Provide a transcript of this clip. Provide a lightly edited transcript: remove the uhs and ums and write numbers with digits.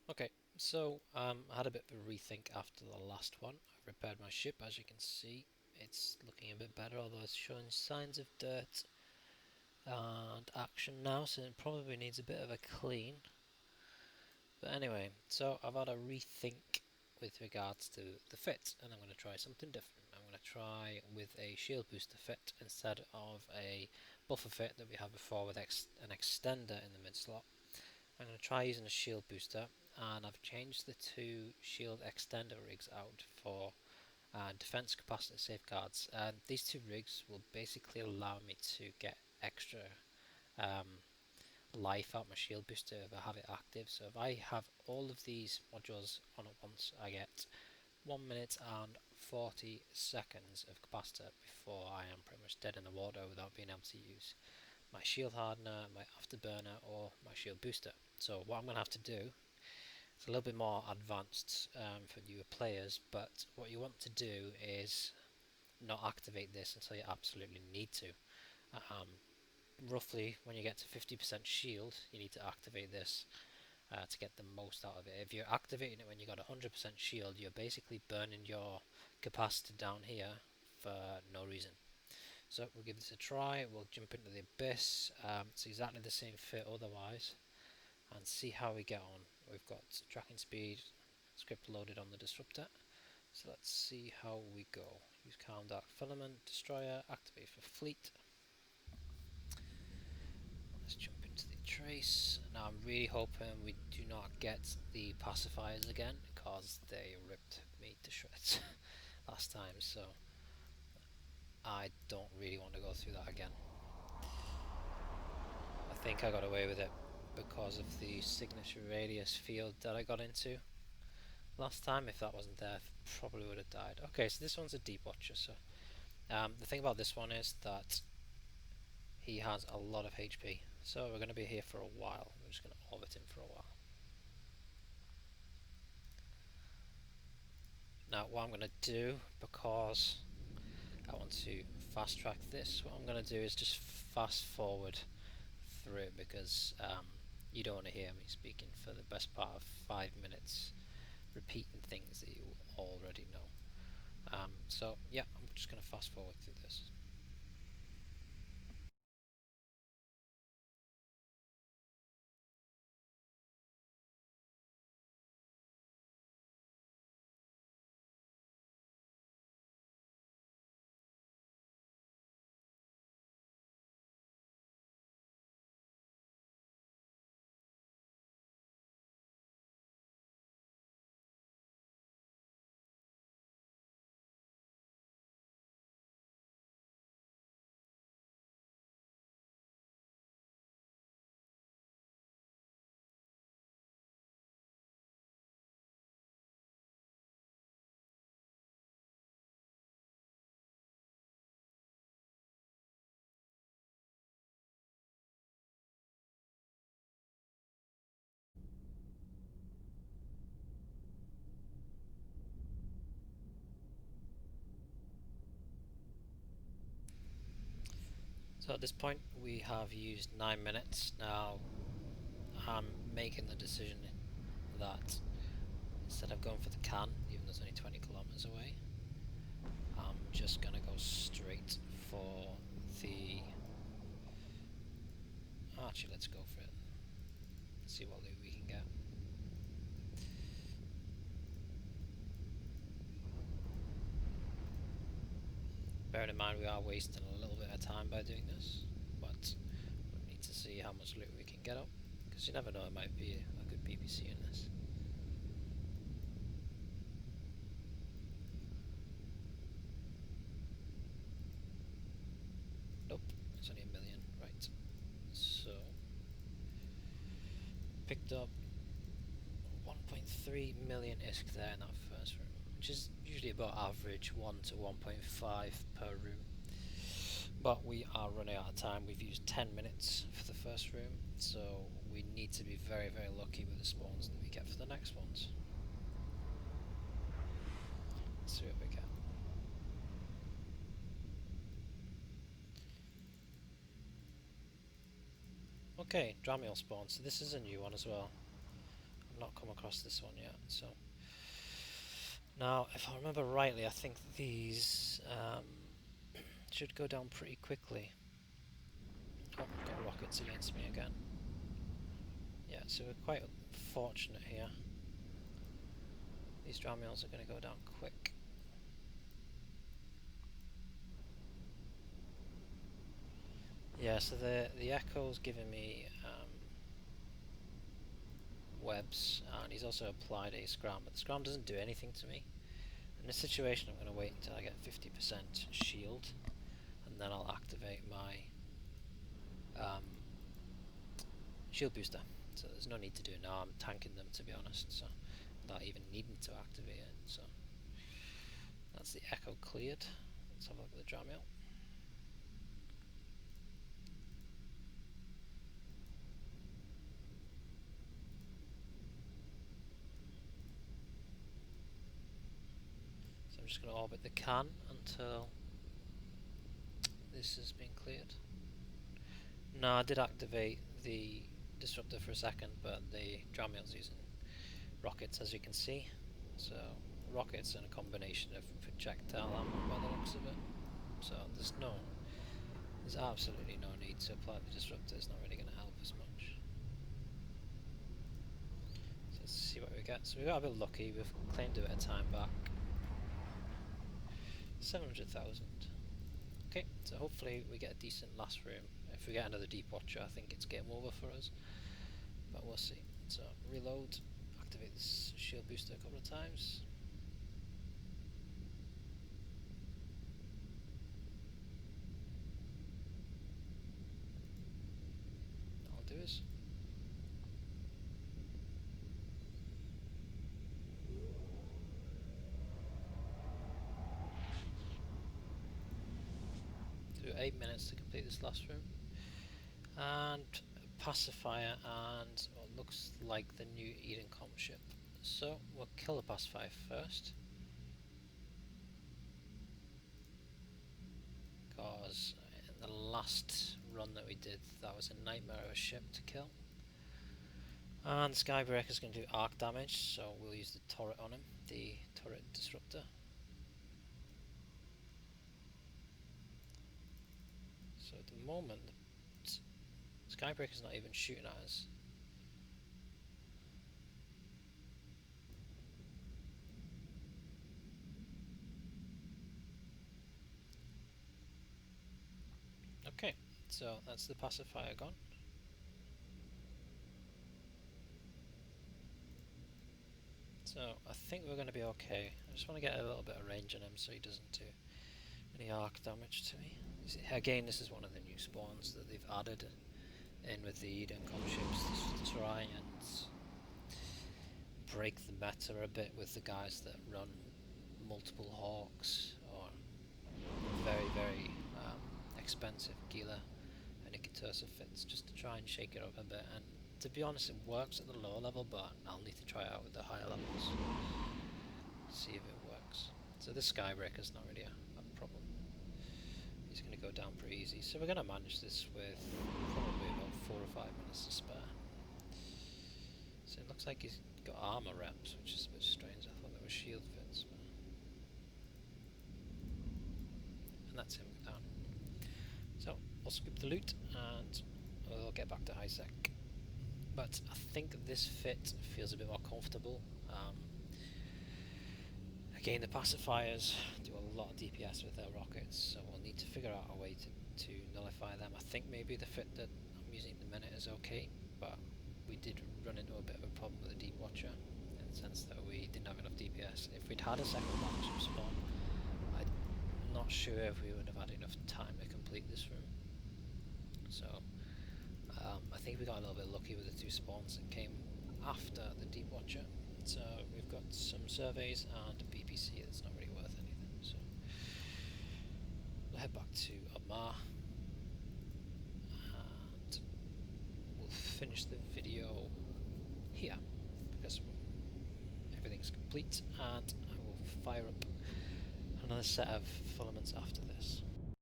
Okay, so I had a bit of a rethink after the last one. I've repaired my ship, as you can see. It's looking a bit better, although it's showing signs of dirt and action now, so it probably needs a bit of a clean. But anyway, so I've had a rethink with regards to the fit, and I'm going to try something different. I'm going to try with a shield booster fit instead of a buffer fit that we had before with an extender in the mid slot. I'm going to try using a shield booster, and I've changed the two shield extender rigs out for defense capacitor safeguards. These two rigs will basically allow me to get extra um, life out my shield booster if I have it active. So if I have all of these modules on at once, I get 1 minute and 40 seconds of capacitor before I am pretty much dead in the water without being able to use my shield hardener, my afterburner, or my shield booster. So what I'm going to have to do, it's a little bit more advanced for newer players, but what you want to do is not activate this until you absolutely need to. Um, Roughly when you get to 50% shield, you need to activate this to get the most out of it. If you're activating it when you got 100% shield, you're basically burning your capacitor down here for no reason. So we'll give this a try. We'll jump into the abyss. It's exactly the same fit otherwise, and see how we get on. We've got tracking speed script loaded on the disruptor. So let's see how we go. Use calm dark filament destroyer. Activate for fleet. Let's jump into the trace. Now I'm really hoping we do not get the pacifiers again, because they ripped me to shreds last time, so I don't really want to go through that again. I think I got away with it because of the signature radius field that I got into last time. If that wasn't there, I probably would have died. Okay, so this one's a deep watcher, so the thing about this one is that he has a lot of HP, so we're going to be here for a while. We're just going to orbit him for a while. Now what I'm going to do, because I want to fast track this, what I'm going to do is just fast forward through it, because you don't want to hear me speaking for the best part of 5 minutes repeating things that you already know. So yeah, I'm just going to fast forward through this. So at this point we have used 9 minutes. Now I'm making the decision that instead of going for the can, even though it's only 20 kilometers away, I'm just going to go straight for the... Actually, let's go for it. See what loot we can get. Bearing in mind we are wasting a little bit of time by doing this, but we need to see how much loot we can get up, because you never know, it might be a good PPC in this. Nope, it's only 1,000,000, right. So, picked up 1.3 million ISK there in that first room, which is usually about average 1 to 1.5 per room. But we are running out of time. We've used 10 minutes for the first room, so we need to be very, very lucky with the spawns that we get for the next ones. Let's see what we get. Okay, Dramiel spawn. So this is a new one as well. I've not come come across this one yet. So now, if I remember rightly, I think these should go down pretty quickly. Oh, got rockets against me again. Yeah, so we're quite fortunate here. These Dramiels are going to go down quick. Yeah, so the Echo's giving me webs, and he's also applied a scram, but the scram doesn't do anything to me. In this situation, I'm going to wait until I get 50% shield, and then I'll activate my shield booster. So there's no need to do it now. I'm tanking them, to be honest, so without even needing to activate it. So that's the Echo cleared. Let's have a look at the Dramiel. So I'm just going to orbit the can until this has been cleared. No, I did activate the disruptor for a second, but the Dramiel's using rockets, as you can see. So rockets and a combination of projectile ammo by the looks of it. So there's absolutely no need to apply the disruptor. It's not really going to help as much. So let's see what we get. So we got a bit lucky. We've claimed a bit of time back. 700,000. Okay, so hopefully we get a decent last room. If we get another deep watcher, I think it's game over for us, but we'll see. So reload, activate this shield booster a couple of times. That'll do us. Do 8 minutes to complete this last room. And Pacifier and what looks like the new Eden Com ship. So we'll kill the Pacifier first, because in the last run that we did, that was a nightmare of a ship to kill. And Skybreaker is going to do arc damage, so we'll use the turret on him, the turret disruptor. So at the moment, Skybreaker's not even shooting at us. Okay, so that's the Pacifier gone. So I think we're going to be okay. I just want to get a little bit of range on him so he doesn't do any arc damage to me. Again, this is one of the new spawns that they've added in with the Eden Com ships to try and break the meta a bit with the guys that run multiple Hawks or very, very expensive Gila and Ikitosa fits, just to try and shake it up a bit. And to be honest, it works at the lower level, but I'll need to try it out with the higher levels, see if it works. So this Skybreaker's not really a problem. He's going to go down pretty easy. So we're going to manage this with probably about 4 or 5 minutes to spare. So it looks like he's got armor reps, which is a bit strange. I thought there were shield fits. And that's him down. So we'll skip the loot and we'll get back to high sec. But I think this fit feels a bit more comfortable. Again, the Pacifiers do a lot of DPS with their rockets, so we'll need to figure out a way to nullify them. I think maybe the fit that I'm using at the minute is okay, but we did run into a bit of a problem with the Deep Watcher, in the sense that we didn't have enough DPS. If we'd had a second battleship spawn, I'm not sure if we would have had enough time to complete this room. So I think we got a little bit lucky with the 2 spawns that came after the Deep Watcher. So we've got some surveys and a BPC that's not really worth anything. So we'll head back to Omar and we'll finish the video here because everything's complete, and I will fire up another set of filaments after this.